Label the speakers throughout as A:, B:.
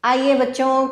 A: आइए बच्चों,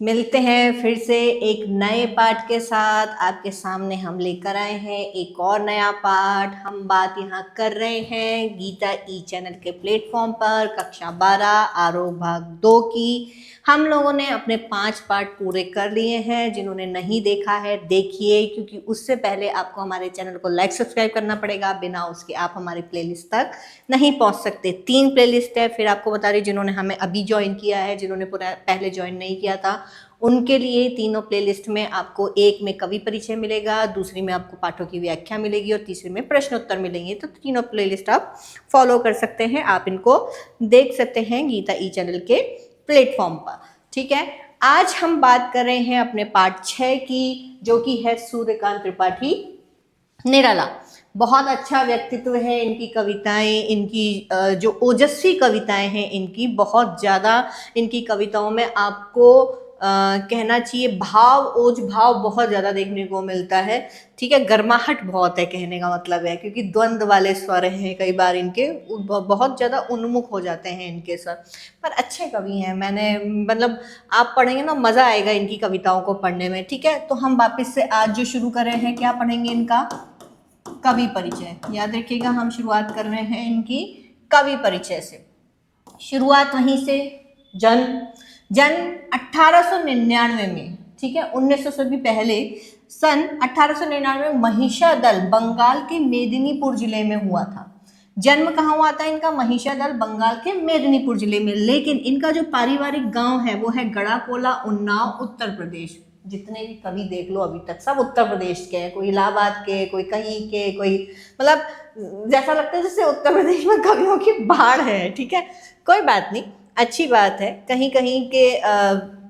A: मिलते हैं फिर से एक नए पाठ के साथ। आपके सामने हम लेकर आए हैं एक और नया पाठ। हम बात यहाँ कर रहे हैं गीता ई चैनल के प्लेटफॉर्म पर कक्षा 12 आरोह भाग 2 की। हम लोगों ने अपने 5 पाठ पूरे कर लिए हैं। जिन्होंने नहीं देखा है देखिए, क्योंकि उससे पहले आपको हमारे चैनल को लाइक सब्सक्राइब करना पड़ेगा। बिना उसके आप हमारी प्लेलिस्ट तक नहीं पहुंच सकते। 3 प्लेलिस्ट है। फिर आपको बता रही, जिन्होंने हमें अभी ज्वाइन किया है, जिन्होंने पूरा पहले ज्वाइन नहीं किया था, उनके लिए तीनों प्लेलिस्ट में आपको एक में कवि परिचय मिलेगा, दूसरी में आपको पाठों की व्याख्या मिलेगी और तीसरी में प्रश्नोत्तर मिलेंगे। तो तीनों प्लेलिस्ट आप फॉलो कर सकते हैं, आप इनको देख सकते हैं गीता ई चैनल के प्लेटफॉर्म पर। ठीक है, आज हम बात कर रहे हैं अपने पाठ 6 की, जो कि है सूर्यकांत त्रिपाठी निराला। बहुत अच्छा व्यक्तित्व है इनकी कविताएं, इनकी जो ओजस्वी कविताएं हैं इनकी, बहुत ज़्यादा इनकी कविताओं में आपको कहना चाहिए भाव, ओज भाव बहुत ज़्यादा देखने को मिलता है। ठीक है, गर्माहट बहुत है कहने का मतलब है, क्योंकि द्वंद्व वाले स्वर हैं कई बार इनके, बहुत ज़्यादा उन्मुख हो जाते हैं इनके स्वर। पर अच्छे कवि हैं, मैंने मतलब आप पढ़ेंगे ना मज़ा आएगा इनकी कविताओं को पढ़ने में। ठीक है, तो हम वापस से आज जो शुरू कर रहे हैं, क्या पढ़ेंगे? इनका कवि परिचय। याद रखिएगा, हम शुरुआत कर रहे हैं इनकी कवि परिचय से। शुरुआत वहीं से। जन्म 1899 में, ठीक है, 1900 से भी पहले, सन 1899 में महिषादल बंगाल के मेदिनीपुर जिले में हुआ था। जन्म कहाँ हुआ था इनका? महिषादल बंगाल के मेदिनीपुर जिले में। लेकिन इनका जो पारिवारिक गांव है वो है गड़ाकोला, उन्नाव, उत्तर प्रदेश। जितने भी कवि देख लो अभी तक सब उत्तर प्रदेश के हैं, कोई इलाहाबाद के, कोई कहीं के, कोई मतलब जैसा लगता है जैसे उत्तर प्रदेश में कवियों की बाढ़ है। ठीक है, कोई बात नहीं, अच्छी बात है। कहीं कहीं के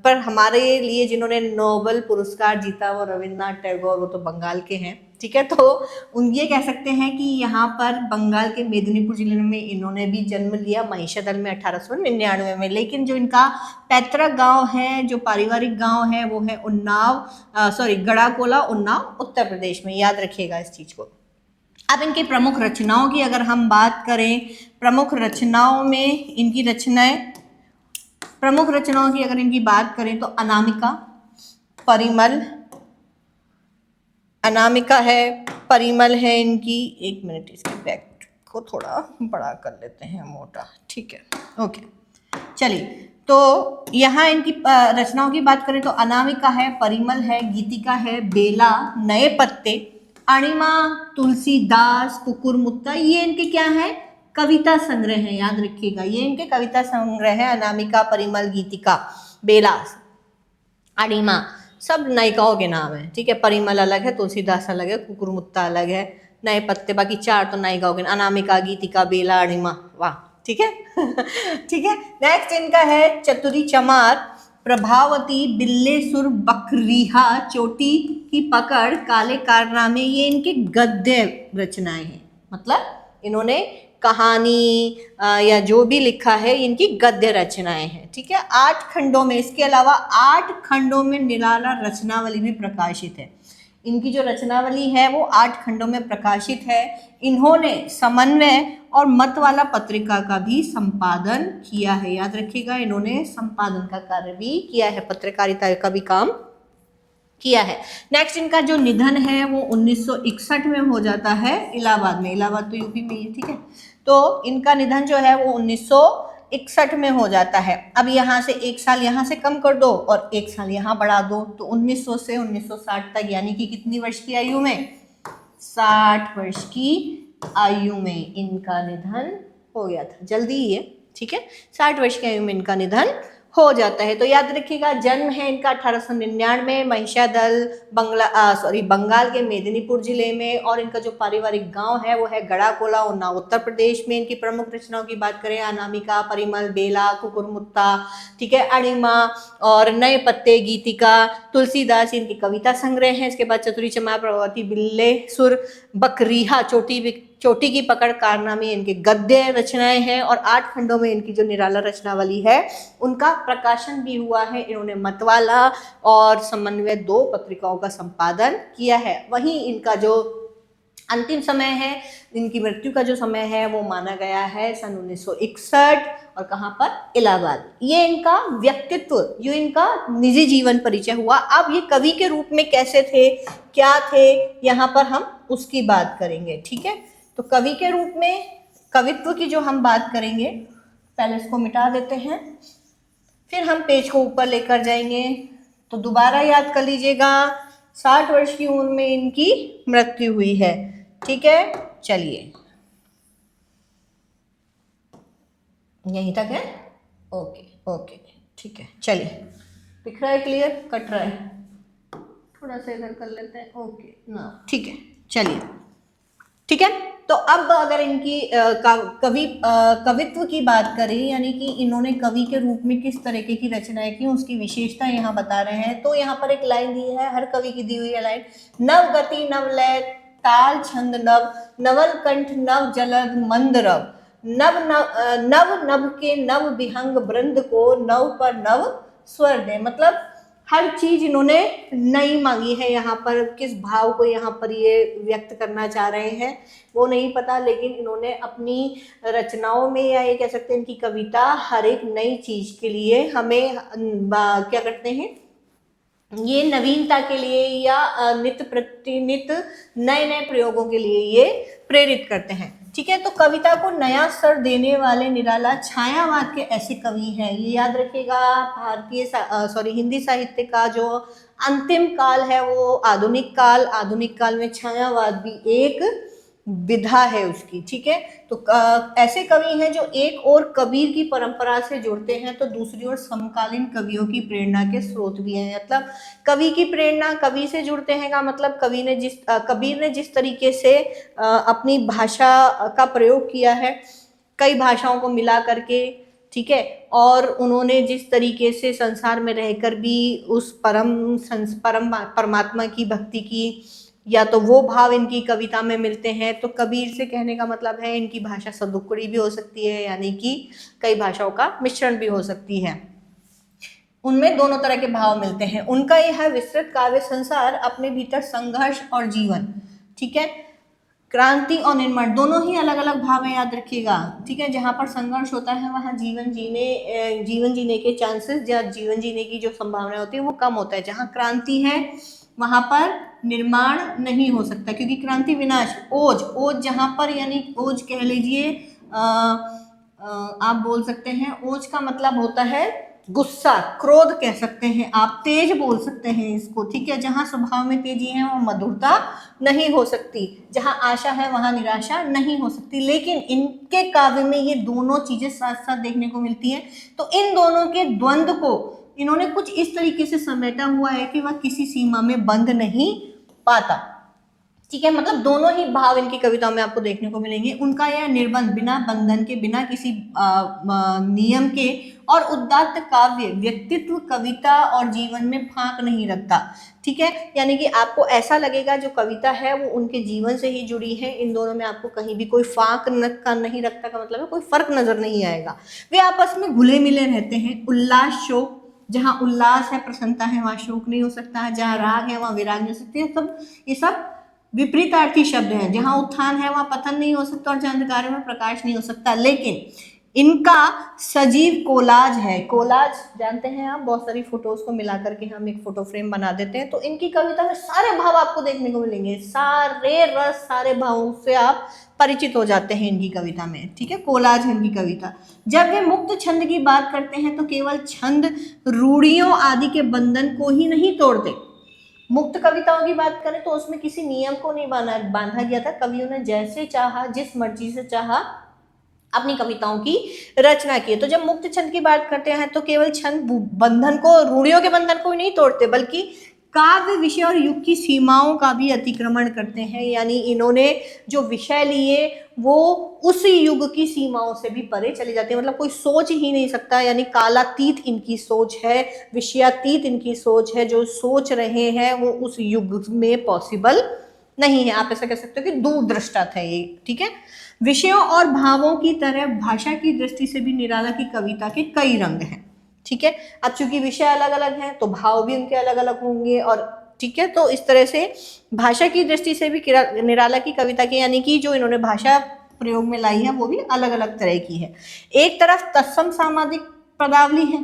A: पर हमारे लिए जिन्होंने नोबेल पुरस्कार जीता वो रविन्द्रनाथ टैगोर, वो तो बंगाल के हैं। ठीक है, तो उन ये कह सकते हैं कि यहाँ पर बंगाल के मेदिनीपुर जिले में इन्होंने भी जन्म लिया, महिषादल में 1899 में। लेकिन जो इनका पैतृक गांव है, जो पारिवारिक गांव है, वो है गड़ाकोला, उन्नाव, उत्तर प्रदेश में। याद रखिएगा इस चीज को। अब इनकी प्रमुख रचनाओं की अगर हम बात करें, प्रमुख रचनाओं में इनकी रचनाएं, प्रमुख रचनाओं की अगर इनकी बात करें तो अनामिका, परिमल, अनामिका है, परिमल है इनकी। एक मिनट, इसके बैक को थोड़ा बड़ा कर लेते हैं, मोटा। ठीक है, ओके, चलिए। तो यहाँ इनकी रचनाओं की बात करें तो अनामिका है, परिमल है, गीतिका है, बेला, नए पत्ते, अणिमा, तुलसीदास, कुकुरमुत्ता, ये इनके क्या है? कविता संग्रह है। याद रखिएगा, ये इनके कविता संग्रह है। अनामिका, परिमल, गीतिका, बेला, अणिमा, सब नायिकाओं के नाम है। ठीक है, परिमल अलग है, तुलसीदास अलग है, कुकुरमुत्ता अलग है, नए पत्ते, बाकी 4 तो नायिकाओं के, अनामिका, गीतिका, बेला, अणिमा। वाह, ठीक है। ठीक है, नेक्स्ट इनका है चतुरी चमार, प्रभावती, बिल्ले सुर, बकरीहा, चोटी की पकड़, काले कारनामे, ये इनके गद्य रचनाएं हैं। मतलब इन्होंने कहानी या जो भी लिखा है इनकी गद्य रचनाएं हैं। ठीक है, 8 खंडों में, इसके अलावा 8 खंडों में निराला रचनावली भी प्रकाशित है। इनकी जो रचनावली है वो 8 खंडों में प्रकाशित है। इन्होंने समन्वय और मतवाला पत्रिका का भी संपादन किया है। याद रखिएगा, इन्होंने संपादन का कार्य भी किया है, पत्रकारिता का भी काम किया है। नेक्स्ट इनका जो निधन है वो 1961 में हो जाता है, इलाहाबाद में। इलाहाबाद तो यूपी में ही है। ठीक है, तो इनका निधन जो है वो 1961 में हो जाता है। अब यहाँ से 1 साल यहाँ से कम कर दो और 1 साल यहाँ बढ़ा दो, तो 1900 से 1960 तक, यानी कि कितनी वर्ष की आयु में? 60 वर्ष की आयु में इनका निधन हो गया था। जल्दी ही है। ठीक है, 60 वर्ष की आयु में इनका निधन हो जाता है। तो याद रखिएगा, जन्म है इनका 1899, महिषादल, बंगाल के मेदिनीपुर जिले में, और इनका जो पारिवारिक गांव है वो है गड़ाकोला, उन्नाव, उत्तर प्रदेश में। इनकी प्रमुख रचनाओं की बात करें, अनामिका, परिमल, बेला, कुकुरमुत्ता, ठीक है, अणिमा और नए पत्ते, गीतिका, तुलसीदास, इनकी कविता संग्रह है। इसके बाद चतुरी चमार, प्रभावती, बिल्ले सुर, बकरीहा, चोटी की पकड़, कारनामे, इनके गद्य रचनाएं हैं। और 8 खंडों में इनकी जो निराला रचनावली है उनका प्रकाशन भी हुआ है। इन्होंने मतवाला और समन्वय 2 पत्रिकाओं का संपादन किया है। वहीं इनका जो अंतिम समय है, इनकी मृत्यु का जो समय है वो माना गया है सन 1961, और कहाँ पर, इलाहाबाद। ये इनका व्यक्तित्व, जो इनका निजी जीवन परिचय हुआ। अब ये कवि के रूप में कैसे थे, क्या थे, यहाँ पर हम उसकी बात करेंगे, ठीक है। तो कवि के रूप में कवित्व की जो हम बात करेंगे, पहले इसको मिटा देते हैं, फिर हम पेज को ऊपर लेकर जाएंगे। तो दोबारा याद कर लीजिएगा, 60 वर्ष की उम्र में इनकी मृत्यु हुई है, ठीक है। चलिए, यहीं तक है, ओके ओके, ठीक है। चलिए, दिख रहा है, क्लियर, कट रहा है, थोड़ा सा इधर कर लेते हैं, ओके ना, ठीक है। चलिए, ठीक है। तो अब अगर इनकी कवित्व की बात करें, यानी कि इन्होंने कवि के रूप में किस तरीके की रचनाएं की, उसकी विशेषता यहाँ बता रहे हैं। तो यहाँ पर एक लाइन दी है, हर कवि की दी हुई है लाइन, नव गति नव लय ताल छंद नव, नवल कंठ नव जलद मंद रव, नव नभ के नव विहंग वृंद को नव पर नव स्वर दे। मतलब हर चीज इन्होंने नई मांगी है। यहाँ पर किस भाव को यहाँ पर ये व्यक्त करना चाह रहे हैं वो नहीं पता, लेकिन इन्होंने अपनी रचनाओं में, या ये कह सकते हैं इनकी कविता हर एक नई चीज के लिए हमें क्या करते हैं, ये नवीनता के लिए या नित्य प्रतिनित नए नए प्रयोगों के लिए ये प्रेरित करते हैं, ठीक है। तो कविता को नया स्तर देने वाले निराला छायावाद के ऐसे कवि हैं, ये याद रखिएगा। हिंदी साहित्य का जो अंतिम काल है वो आधुनिक काल, आधुनिक काल में छायावाद भी एक विधा है उसकी, ठीक है। तो ऐसे कवि हैं जो एक और कबीर की परंपरा से जुड़ते हैं, तो दूसरी ओर समकालीन कवियों की प्रेरणा के स्रोत भी हैं। मतलब कवि की प्रेरणा कवि से जुड़ते हैं का मतलब कबीर ने जिस तरीके से अपनी भाषा का प्रयोग किया है, कई भाषाओं को मिला करके, ठीक है, और उन्होंने जिस तरीके से संसार में रहकर भी उस परमात्मा की भक्ति की, या तो वो भाव इनकी कविता में मिलते हैं। तो कबीर से कहने का मतलब है इनकी भाषा सदुक्कड़ी भी हो सकती है, यानी कि कई भाषाओं का मिश्रण भी हो सकती है, उनमें दोनों तरह के भाव मिलते हैं। उनका यह विस्तृत काव्य संसार अपने भीतर संघर्ष और जीवन, ठीक है, क्रांति और निर्माण, दोनों ही अलग अलग भाव है, याद रखिएगा, ठीक है। जहाँ पर संघर्ष होता है वहाँ जीवन जीने के चांसेस या जीवन जीने की जो संभावना होती है वो कम होता है। जहाँ क्रांति है वहाँ पर निर्माण नहीं हो सकता, क्योंकि क्रांति विनाश। ओज जहाँ पर, यानी ओज कह लीजिए, आप बोल सकते हैं ओज का मतलब होता है गुस्सा, क्रोध कह सकते हैं आप, तेज बोल सकते हैं इसको, ठीक है। जहाँ स्वभाव में तेजी है वहाँ मधुरता नहीं हो सकती, जहाँ आशा है वहाँ निराशा नहीं हो सकती। लेकिन इनके काव्य में ये दोनों चीजें साथ साथ देखने को मिलती हैं। तो इन दोनों के द्वंद्व को इन्होंने कुछ इस तरीके से समेटा हुआ है कि वह किसी सीमा में बंध नहीं पाता, ठीक है। मतलब दोनों ही भाव इनकी कविताओं में आपको देखने को मिलेंगे। उनका यह निर्बंध, बिना बंधन के, बिना किसी नियम के और उदात्त काव्य व्यक्तित्व, कविता और जीवन में फांक नहीं रखता, ठीक है। यानी कि आपको ऐसा लगेगा जो कविता है वो उनके जीवन से ही जुड़ी है। इन दोनों में आपको कहीं भी कोई फांक नहीं रखता का मतलब है कोई फर्क नजर नहीं आएगा। वे आपस में घुले मिले रहते हैं। उल्लास शोक, जहाँ उल्लास है, प्रसन्नता है, वहाँ शोक नहीं हो सकता है। जहाँ राग है वहाँ विराग नहीं हो सकती है। ये सब विपरीतार्थी शब्द हैं। जहाँ उत्थान है वहाँ पतन नहीं हो सकता, और जहाँ अंधकार है वहाँ प्रकाश नहीं हो सकता। लेकिन इनका सजीव कोलाज है। कोलाज जानते हैं आप, बहुत सारी फोटोज को मिला करके हम एक फोटो फ्रेम बना देते हैं। तो इनकी कविता में सारे भाव आपको देखने को मिलेंगे, सारे रस, सारे भावों से आप परिचित हो जाते हैं इनकी कविता में, ठीक है। कोलाज है इनकी कविता। जब वे मुक्त छंद की बात करते हैं तो केवल छंद रूढ़ियों आदि के बंधन को ही नहीं तोड़ते। मुक्त कविताओं की बात करें तो उसमें किसी नियम को नहीं बांधा गया था। कवियों ने जैसे चाहा, जिस मर्जी से चाहा, अपनी कविताओं की रचना की। तो जब मुक्त छंद की बात करते हैं तो केवल छंद बंधन को, रूढ़ियों के बंधन को ही नहीं तोड़ते, बल्कि काव्य विषय और युग की सीमाओं का भी अतिक्रमण करते हैं। यानी इन्होंने जो विषय लिए वो उस युग की सीमाओं से भी परे चली जाती है। मतलब कोई सोच ही नहीं सकता, यानी कालातीत इनकी सोच है, विषयातीत इनकी सोच है। जो सोच रहे हैं वो उस युग में पॉसिबल नहीं है। आप ऐसा कह सकते हो कि दूरदृष्टा था ये, ठीक है। विषयों और भावों की तरह भाषा की दृष्टि से भी निराला की कविता के कई रंग हैं, ठीक है। अब चूंकि विषय अलग अलग हैं तो भाव भी उनके अलग अलग होंगे, और ठीक है। तो इस तरह से भाषा की दृष्टि से भी निराला की कविता की, यानी कि जो इन्होंने भाषा प्रयोग में लाई है, वो भी अलग अलग तरह की है। एक तरफ तत्सम सामाजिक पदावली है।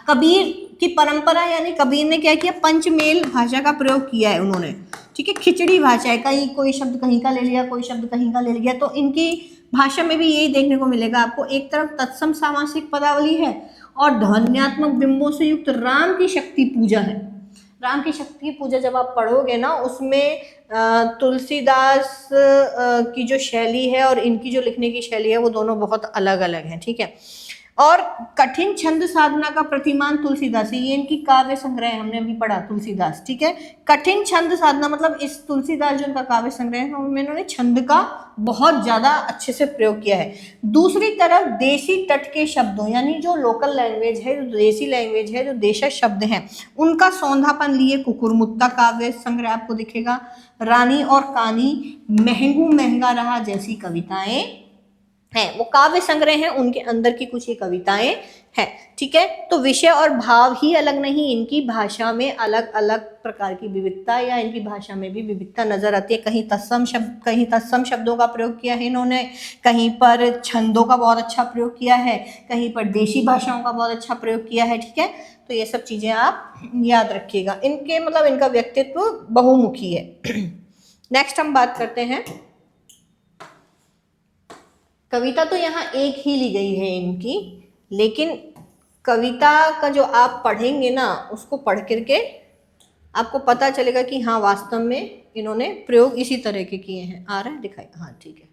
A: कबीर की परंपरा, यानी कबीर ने क्या किया, पंचमेल भाषा का प्रयोग किया है उन्होंने, ठीक है। खिचड़ी भाषा है, कहीं कोई शब्द कहीं का ले लिया, कोई शब्द कहीं का ले लिया, तो इनकी भाषा में भी यही देखने को मिलेगा आपको। एक तरफ तत्सम सामासिक पदावली है और ध्वन्यात्मक बिंबों से युक्त राम की शक्ति पूजा है। राम की शक्ति की पूजा जब आप पढ़ोगे ना, उसमें तुलसीदास की जो शैली है और इनकी जो लिखने की शैली है, वो दोनों बहुत अलग अलग हैं, ठीक है। और कठिन छंद साधना का प्रतिमान तुलसीदास, ये इनकी काव्य संग्रह है, हमने अभी पढ़ा तुलसीदास, ठीक है। कठिन छंद साधना मतलब इस तुलसीदास जो इनका काव्य संग्रह है, उनमें इन्होंने छंद का बहुत ज्यादा अच्छे से प्रयोग किया है। दूसरी तरफ देसी तट के शब्दों, यानी जो लोकल लैंग्वेज है, जो देसी लैंग्वेज है, जो देशज शब्द हैं, उनका सौंधापन लिए कुकुरमुत्ता काव्य संग्रह आपको दिखेगा। रानी और कानी, महंगू महंगा रहा जैसी कविताएं हैं, वो काव्य संग्रह हैं, उनके अंदर की कुछ ये कविताएं हैं, ठीक है। तो विषय और भाव ही अलग नहीं, इनकी भाषा में अलग अलग प्रकार की विविधता, या इनकी भाषा में भी विविधता नजर आती है। कहीं तत्सम शब्दों का प्रयोग किया है इन्होंने, कहीं पर छंदों का बहुत अच्छा प्रयोग किया है, कहीं पर देशी भाषाओं का बहुत अच्छा प्रयोग किया है, ठीक है। तो ये सब चीजें आप याद रखिएगा। इनके मतलब इनका व्यक्तित्व बहुमुखी है। नेक्स्ट हम बात करते हैं, कविता तो यहाँ एक ही ली गई है इनकी, लेकिन कविता का जो आप पढ़ेंगे ना, उसको पढ़ करके आपको पता चलेगा कि हाँ वास्तव में इन्होंने प्रयोग इसी तरह के किए हैं। आ रहा है दिखाई, हाँ ठीक है,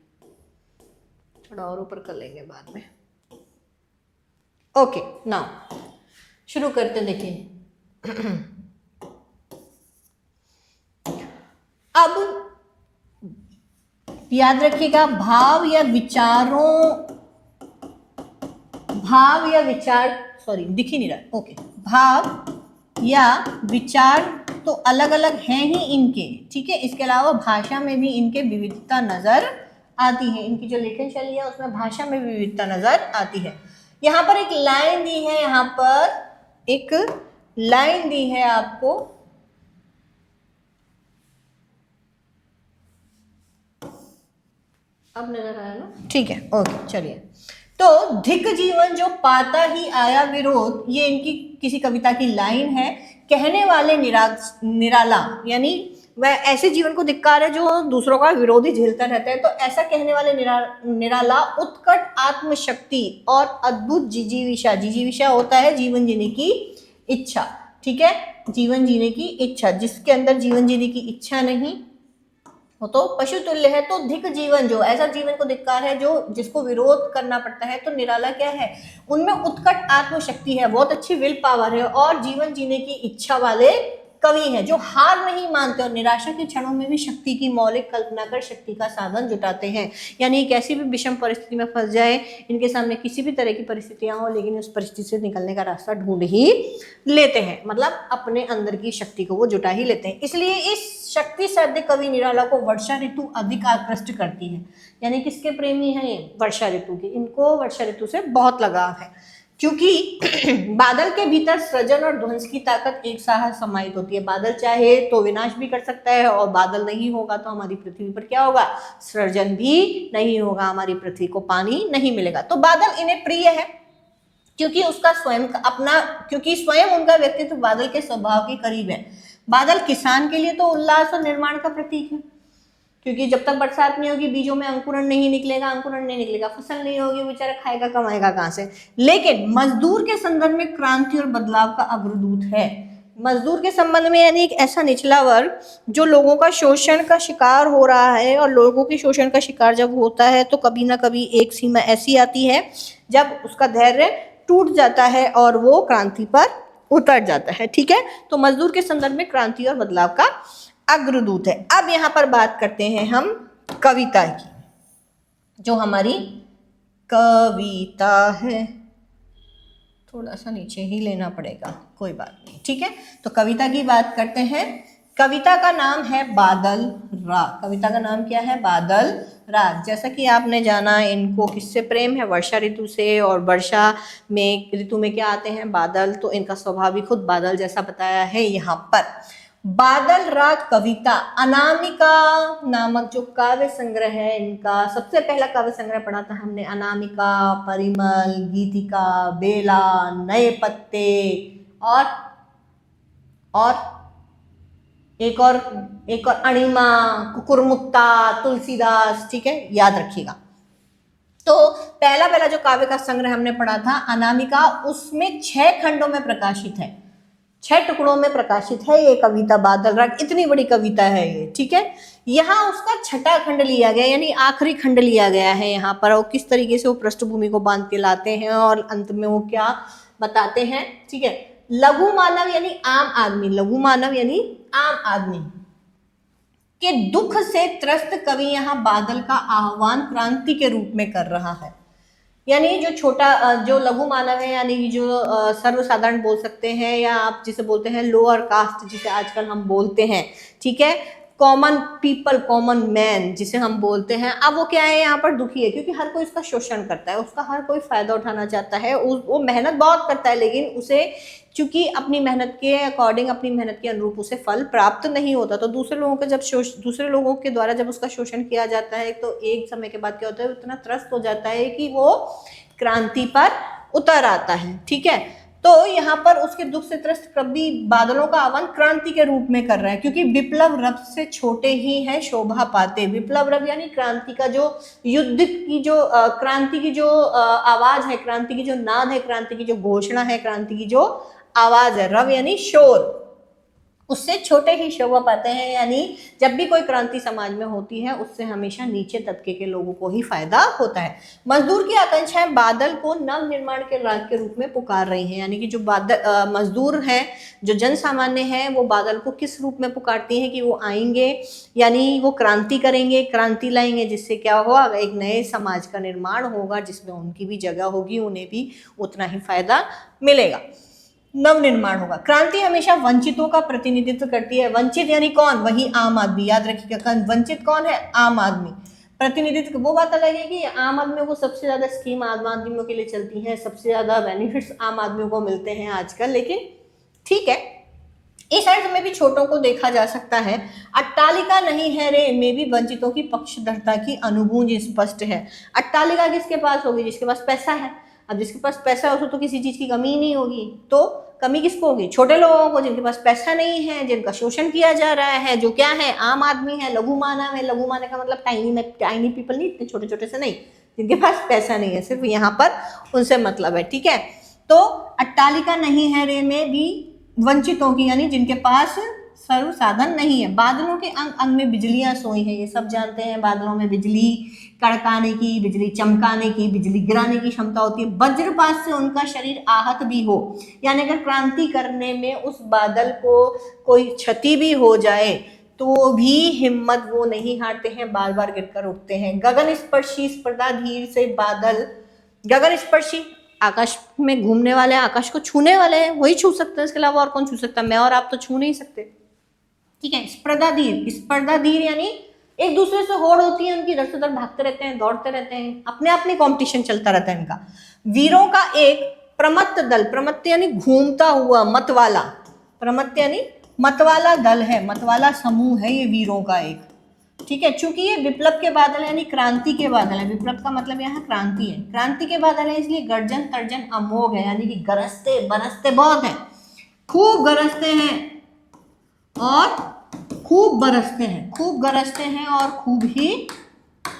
A: थोड़ा और ऊपर कर लेंगे बाद में। ओके, नाउ शुरू करते हैं। देखिए अब याद रखिएगा, भाव या विचार सॉरी दिख ही नहीं रहा, ओके, भाव या विचार तो अलग अलग हैं ही इनके, ठीक है। इसके अलावा भाषा में भी इनके विविधता नजर आती है। इनकी जो लेखन शैली है उसमें भाषा में विविधता नजर आती है। यहाँ पर एक लाइन दी है, यहाँ पर एक लाइन दी है आपको, अब नजर आया ना, ठीक है, ओके चलिए। तो धिक जीवन जो पाता ही आया विरोध, ये इनकी किसी कविता की लाइन है। कहने वाले निराला, यानी वह ऐसे जीवन को धिक्कार है जो दूसरों का विरोधी झेलता रहता है। तो ऐसा कहने वाले निराला उत्कट आत्मशक्ति और अद्भुत जिजीविषा होता है जीवन जीने की इच्छा, ठीक है। जीवन जीने की इच्छा, जिसके अंदर जीवन जीने की इच्छा नहीं, वो तो पशु तुल्य है। तो धिक जीवन, जो ऐसा जीवन को धिक्कार है जो जिसको विरोध करना पड़ता है, तो निराला क्या है, उनमें उत्कट आत्मशक्ति है, बहुत अच्छी विल पावर है, और जीवन जीने की इच्छा वाले कवि हैं, जो हार नहीं मानते और निराशा के क्षणों में भी शक्ति की मौलिक कल्पना कर शक्ति का साधन जुटाते हैं। यानी कैसी भी विषम परिस्थिति में फंस जाए, इनके सामने किसी भी तरह की परिस्थितियां हो, लेकिन उस परिस्थिति से निकलने का रास्ता ढूंढ ही लेते हैं, मतलब अपने अंदर की शक्ति को वो जुटा ही लेते हैं। इसलिए इस शक्ति साध्य कवि निराला को वर्षा ऋतु अधिक आकृष्ट करती है। यानी किसके प्रेमी हैं ये, वर्षा ऋतु के। इनको वर्षा ऋतु से बहुत लगाव है, क्योंकि बादल के भीतर सृजन और ध्वंस की ताकत एक साथ समाहित होती है। बादल चाहे तो विनाश भी कर सकता है, और बादल नहीं होगा तो हमारी पृथ्वी पर क्या होगा, सृजन भी नहीं होगा, हमारी पृथ्वी को पानी नहीं मिलेगा। तो बादल इन्हें प्रिय है, क्योंकि उसका स्वयं अपना, क्योंकि स्वयं उनका व्यक्तित्व बादल के स्वभाव के करीब है। बादल किसान के लिए तो उल्लास और निर्माण का प्रतीक है, क्योंकि जब तक बरसात नहीं होगी, बीजों में अंकुरण नहीं निकलेगा, फसल नहीं होगी, बेचारा खाएगा कमाएगा कहाँ से। लेकिन मजदूर के संदर्भ में क्रांति और बदलाव का अग्रदूत है। मजदूर के संबंध में, यानी एक ऐसा निचला वर्ग जो लोगों का शोषण का शिकार हो रहा है, और लोगों के शोषण का शिकार जब होता है तो कभी ना कभी एक सीमा ऐसी आती है जब उसका धैर्य टूट जाता है और वो क्रांति पर उतर जाता है, ठीक है। तो मजदूर के संदर्भ में क्रांति और बदलाव का अग्रदूत है। अब यहाँ पर बात करते हैं हम कविता की, जो हमारी कविता है, थोड़ा सा नीचे ही लेना पड़ेगा, कोई बात नहीं, ठीक है। तो कविता की बात करते हैं। कविता का नाम है बादल राग। कविता का नाम क्या है, बादल राग। जैसा कि आपने जाना, इनको किससे प्रेम है, वर्षा ऋतु से, और वर्षा में ऋतु में क्या आते हैं, बादल, तो इनका स्वभाव भी खुद बादल जैसा बताया है यहाँ पर। बादल राग कविता अनामिका नामक जो काव्य संग्रह है इनका सबसे पहला काव्य संग्रह पढ़ा था हमने, अनामिका, परिमल, गीतिका, बेला, नए पत्ते और एक और अणिमा, कुकुरमुत्ता, तुलसीदास। ठीक है, याद रखिएगा। तो पहला जो काव्य का संग्रह हमने पढ़ा था अनामिका, उसमें 6 खंडों में प्रकाशित है, 6 टुकड़ों में प्रकाशित है ये कविता बादल राग। इतनी बड़ी कविता है ये। ठीक है, यहाँ उसका छठा खंड लिया गया, यानी आखिरी खंड लिया गया है यहाँ पर, और किस तरीके से वो पृष्ठभूमि को बांध के लाते हैं और अंत में वो क्या बताते हैं। ठीक है, लघु मानव यानी आम आदमी, लघु मानव यानी आम आदमी के दुख से त्रस्त कवि यहाँ बादल का आह्वान क्रांति के रूप में कर रहा है। यानी जो छोटा जो लघु मानव है, यानी जो सर्वसाधारण बोल सकते हैं, या आप जिसे बोलते हैं लोअर कास्ट जिसे आजकल हम बोलते हैं। ठीक है, कॉमन पीपल, कॉमन मैन जिसे हम बोलते हैं। अब वो क्या है, यहाँ पर दुखी है क्योंकि हर कोई उसका शोषण करता है, उसका हर कोई फायदा उठाना चाहता है। वो मेहनत बहुत करता है, लेकिन उसे चूंकि अपनी मेहनत के अकॉर्डिंग, अपनी मेहनत के अनुरूप उसे फल प्राप्त नहीं होता, तो दूसरे लोगों के द्वारा जब उसका शोषण किया जाता है, तो एक समय के बाद क्या होता है, इतना त्रस्त हो जाता है कि वो क्रांति पर उतर आता है। ठीक है, तो यहाँ पर उसके दुख से त्रस्त कवि बादलों का आह्वान क्रांति के रूप में कर रहा है, क्योंकि विप्लव रब से छोटे ही हैं शोभा पाते। विप्लव रब यानी क्रांति का जो युद्ध की जो क्रांति की जो आवाज है, क्रांति की जो नाद है, क्रांति की जो घोषणा है, क्रांति की जो आवाज है, रव यानी शोर, उससे छोटे ही शोभा पाते हैं। यानी जब भी कोई क्रांति समाज में होती है, उससे हमेशा नीचे तबके के लोगों को ही फायदा होता है। मजदूर की आकांक्षाएं बादल को नव निर्माण के राग के रूप में पुकार रही हैं। यानी कि जो मजदूर हैं, जो जन सामान्य हैं, वो बादल को किस रूप में पुकारती हैं कि वो आएंगे, यानी वो क्रांति करेंगे, क्रांति लाएंगे, जिससे क्या होगा, एक नए समाज का निर्माण होगा, जिसमें उनकी भी जगह होगी, उन्हें भी उतना ही फायदा मिलेगा, नव निर्माण होगा। क्रांति हमेशा वंचितों का प्रतिनिधित्व करती है। वंचित यानी कौन, वही आम आदमी। याद रखिएगा, वंचित कौन है, आम आदमी। प्रतिनिधित्व वो बात अलग है कि आम आदमियों को सबसे ज्यादा स्कीम आम आदमियों के लिए चलती हैं, सबसे ज्यादा बेनिफिट्स आम आदमियों को मिलते हैं आजकल, लेकिन ठीक है, इस अर्थ में भी छोटों को देखा जा सकता है। अट्टालिका नहीं है रे में भी वंचितों की पक्षधरता की अनुभूति स्पष्ट है। अट्टालिका किसके पास होगी, जिसके पास पैसा है। अब जिसके पास पैसा है उसको तो किसी चीज की कमी नहीं होगी, तो कमी किसको होगी, छोटे लोगों को, जिनके पास पैसा नहीं है, जिनका शोषण किया जा रहा है, जो क्या है, आम आदमी है, लघु मानव है। लघु मानव का मतलब टाइनी पीपल नहीं, इतने छोटे छोटे से नहीं, जिनके पास पैसा नहीं है, सिर्फ यहाँ पर उनसे मतलब है। ठीक है, तो अट्टालिका नहीं है रे में भी वंचितों की, यानी जिनके पास सर्व साधन नहीं है। बादलों के अंग अंग में बिजलियां सोई हैं, ये सब जानते हैं। बादलों में बिजली कड़काने की, बिजली चमकाने की, बिजली गिराने की क्षमता होती है। वज्रपात से उनका शरीर आहत भी हो, यानी अगर क्रांति करने में उस बादल को कोई क्षति भी हो जाए तो भी हिम्मत वो नहीं हारते हैं, बार बार गिरकर उठते हैं। गगन स्पर्शी स्पर्धा धीर से बादल, गगन स्पर्शी आकाश में घूमने वाले, आकाश को छूने वाले हैं, वही छू सकते हैं, इसके अलावा और कौन छू सकता है, मैं और आप तो छू नहीं सकते। ठीक है, स्पर्धा धीर यानी एक दूसरे से होड़ होती है उनकी, इधर से उधर भागते रहते हैं, दौड़ते रहते हैं, अपने आप में कंपटीशन चलता रहता है इनका। वीरों का एक प्रमत्त दल, प्रमत्त यानी घूमता हुआ, मतवाला, प्रमत्त यानी मतवाला दल है, मतवाला समूह है ये वीरों का एक। ठीक है, चूंकि ये विप्लव के बादल यानी क्रांति के बादल है, विप्लव का मतलब यहाँ क्रांति है, क्रांति के बादल है, इसलिए गर्जन तर्जन अमोघ है, यानी कि गरजते बरसते बहुत है, खूब गरजते हैं और खूब बरसते हैं, खूब गरजते हैं और खूब ही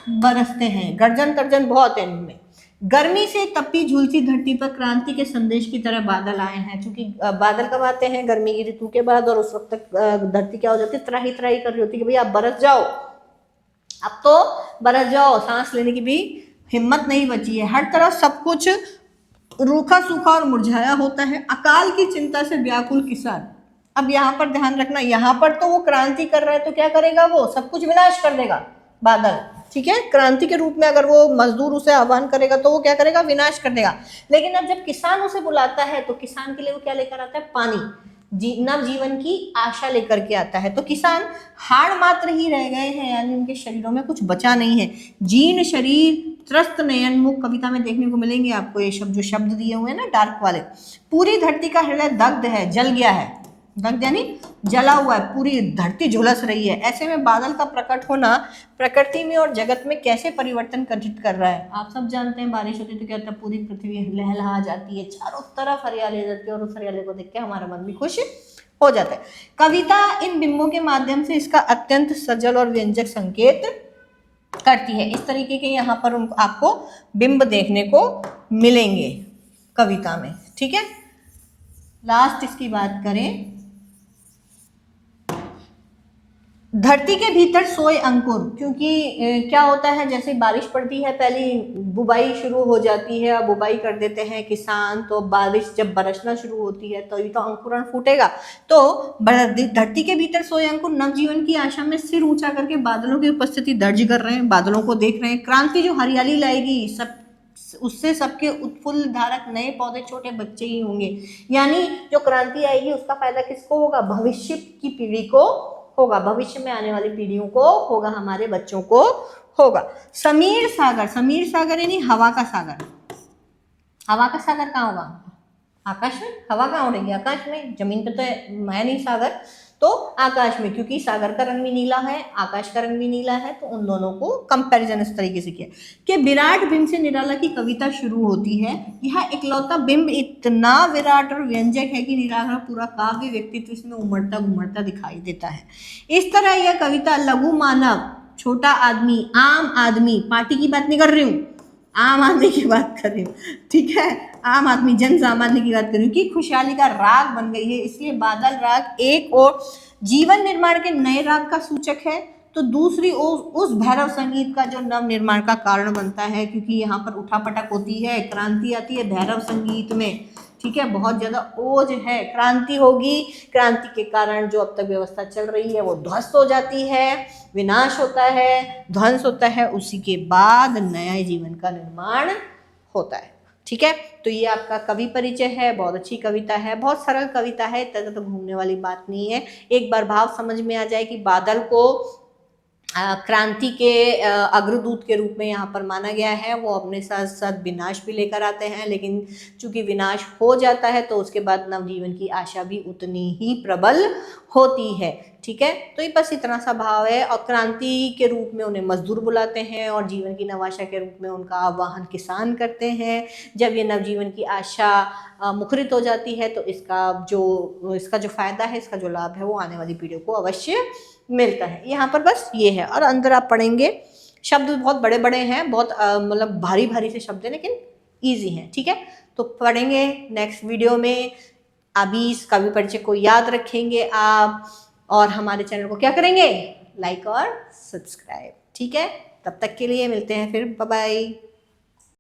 A: बरसते हैं, गर्जन तर्जन बहुत है इनमें। गर्मी से तपी झुलसी धरती पर क्रांति के संदेश की तरह बादल आए हैं, क्योंकि बादल कब आते हैं, गर्मी की ऋतु के बाद, और उस वक्त तक धरती क्या हो जाती है, त्राही त्राही कर रही होती है कि भैया आप बरस जाओ, अब तो बरस जाओ, सांस लेने की भी हिम्मत नहीं बची है। हर तरफ सब कुछ रूखा सूखा और मुरझाया होता है, अकाल की चिंता से व्याकुल किसान। अब यहाँ पर ध्यान रखना, यहाँ पर तो वो क्रांति कर रहा है, तो क्या करेगा, वो सब कुछ विनाश कर देगा बादल। ठीक है, क्रांति के रूप में अगर वो मजदूर उसे आह्वान करेगा तो वो क्या करेगा, विनाश कर देगा। लेकिन अब जब किसान उसे बुलाता है तो किसान के लिए वो क्या लेकर आता है, पानी, नव जीवन की आशा लेकर के आता है। तो किसान हाड़ मात्र ही रह गए हैं, यानी उनके शरीरों में कुछ बचा नहीं है। जीर्ण शरीर त्रस्त नयन मुख कविता में देखने को मिलेंगे आपको ये शब्द, जो शब्द दिए हुए हैं ना डार्क वाले। पूरी धरती का हृदय दग्ध है, जल गया है, दग्ध यानी जला हुआ है, पूरी धरती झुलस रही है। ऐसे में बादल का प्रकट होना प्रकृति में और जगत में कैसे परिवर्तन घटित कर रहा है। आप सब जानते हैं बारिश होती है तो क्या होता है, पूरी पृथ्वी लहलहा जाती है, चारों तरफ हरियाली जाती है और उस हरियाली को देख के हमारा मन भी खुश हो जाता है। कविता इन बिंबों के माध्यम से इसका अत्यंत सजल और व्यंजक संकेत करती है। इस तरीके के यहाँ पर आपको बिंब देखने को मिलेंगे कविता में, ठीक है। लास्ट इसकी बात करें, धरती के भीतर सोए अंकुर, क्योंकि क्या होता है जैसे बारिश पड़ती है पहली बुवाई शुरू हो जाती है, अब बुवाई कर देते हैं किसान, तो बारिश जब बरसना शुरू होती है तो ये तो अंकुरण फूटेगा। तो धरती के भीतर सोए अंकुर नवजीवन की आशा में सिर ऊंचा करके बादलों की उपस्थिति दर्ज कर रहे हैं, बादलों को देख रहे हैं। क्रांति जो हरियाली लाएगी, सब उससे सबके उत्फुल्ल धारक नए पौधे छोटे बच्चे ही होंगे। यानी जो क्रांति आएगी उसका फायदा किसको होगा, भविष्य की पीढ़ी को होगा, भविष्य में आने वाली पीढ़ियों को होगा, हमारे बच्चों को होगा। समीर सागर, समीर सागर यानी हवा का सागर। हवा का सागर कहाँ होगा, आकाश में। हवा कहाँ उड़ेगी, आकाश में। जमीन पे तो है नहीं सागर, तो आकाश में, क्योंकि सागर का रंग भी नीला है, आकाश का रंग भी नीला है, तो उन दोनों को कंपैरिजन इस तरीके से किया कि विराट बिंब से निराला की कविता शुरू होती है। यह इकलौता बिंब इतना विराट और व्यंजक है कि निराला पूरा काव्य व्यक्तित्व इसमें उमड़ता घुमड़ता दिखाई देता है। इस तरह यह कविता लघु मानव, छोटा आदमी, आम आदमी, पार्टी की बात नहीं कर रही हूँ, आम आदमी की बात कर रही हूँ, ठीक है, आम आदमी जन सामान्य की बात कर रही हूँ, कि खुशहाली का राग बन गई है। इसलिए बादल राग एक और जीवन निर्माण के नए राग का सूचक है, तो दूसरी ओर उस भैरव संगीत का जो नव निर्माण का कारण बनता है, क्योंकि यहाँ पर उठापटक होती है, क्रांति आती है भैरव संगीत में, ठीक है, बहुत ज़्यादा ओज है, क्रांति होगी, क्रांति के कारण जो अब तक व्यवस्था चल रही है वो ध्वस्त हो जाती है, विनाश होता है, ध्वंस होता है, उसी के बाद नया जीवन का निर्माण होता है, ठीक है। तो ये आपका कवि परिचय है, बहुत अच्छी कविता है, बहुत सरल कविता है, इतना तो घूमने वाली बात नहीं है। एक बार भाव समझ में आ जाए कि बादल को क्रांति के अग्रदूत के रूप में यहाँ पर माना गया है, वो अपने साथ साथ विनाश भी लेकर आते हैं, लेकिन चूंकि विनाश हो जाता है तो उसके बाद नवजीवन की आशा भी उतनी ही प्रबल होती है, ठीक है। तो ये बस इतना सा भाव है। और क्रांति के रूप में उन्हें मजदूर बुलाते हैं और जीवन की नवाशा के रूप में उनका आह्वान किसान करते हैं। जब ये नवजीवन की आशा मुखरित हो जाती है तो इसका जो फायदा है, इसका जो लाभ है, वो आने वाली पीढ़ियों को अवश्य मिलता है। यहाँ पर बस ये है। और अंदर आप पढ़ेंगे, शब्द बहुत बड़े बड़े हैं, बहुत मतलब भारी भारी से शब्द हैं, लेकिन ईजी हैं, ठीक है। तो पढ़ेंगे नेक्स्ट वीडियो में। अभी इस कवि परिचय को याद रखेंगे आप, और हमारे चैनल को क्या करेंगे, लाइक और सब्सक्राइब, ठीक है। तब तक के लिए मिलते हैं फिर, बाय बाय।